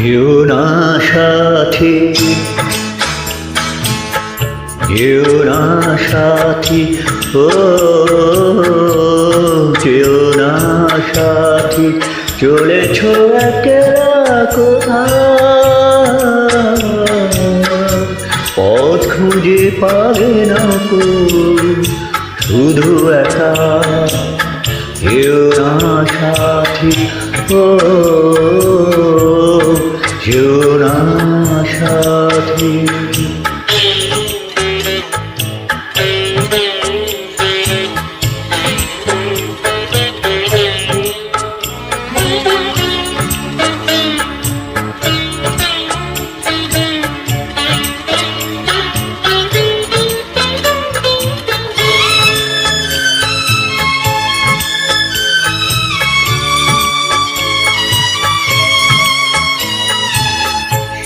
যেও না সাথী, যেও না সাথী, ও যেও না সাথী, চলেছ একলা কোথায়, পথ খুঁজে পাবে না কো, শুধু একা। যেও না সাথী, ও যেও না সাথী।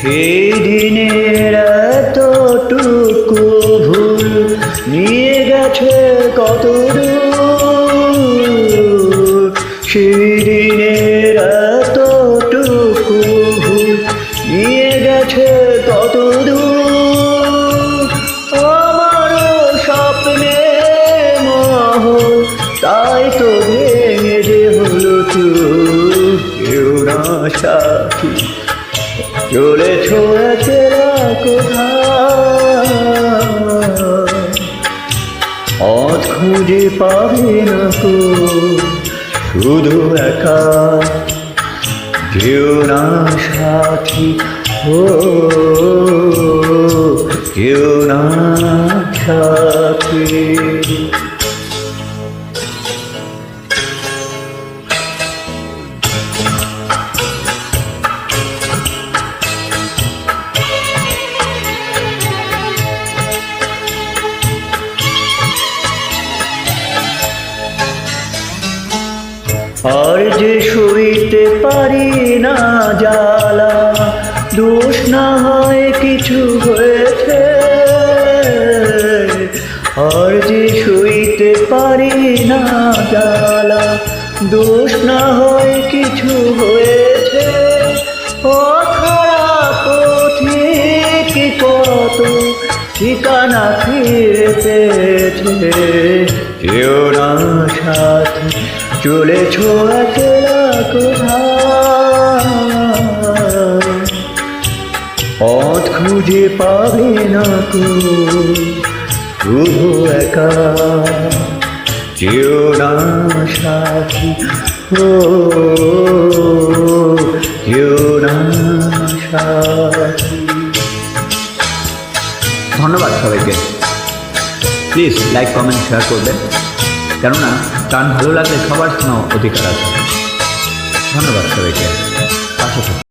সেই দিনের এতটুকু ভুল নিয়ে গেছে কত দূর, সেই দিনের এতটুকু ভুল নিয়ে গেছে কত দূর। আমারও স্বপ্নে মহল, তাই তো ভেঙে যে হলো চুর। কেউ না সাথী, চলেছ একলা কোথায়, পথ খুঁজে পাবে না কো, শুধু একা। যেও না সাথী, ও যেও না সাথী। আর যে সইতে পারি না জ্বালা, দোষ না হয় কিছু হয়েছে, আর যে সইতে পারি না জ্বালা, দোষ না হয় কিছু হয়েছে। অখারা পথিক কত ঠিকানা ফিরে পেয়েছে। কেউ না সাথী, চলেছ একলা কোথায়, পথ খুঁজে পাবে না কো, শুধু একা। যেও না সাথী, ও যেও না সাথী। ধন্যবাদ সবাইকে। প্লিজ লাইক, কমেন্ট, শেয়ার করবেন, কেননা গান ভালো লাগলে সবার শোনার অধিকার আছে। ধন্যবাদ সবাইকে। পাশে থাকুন।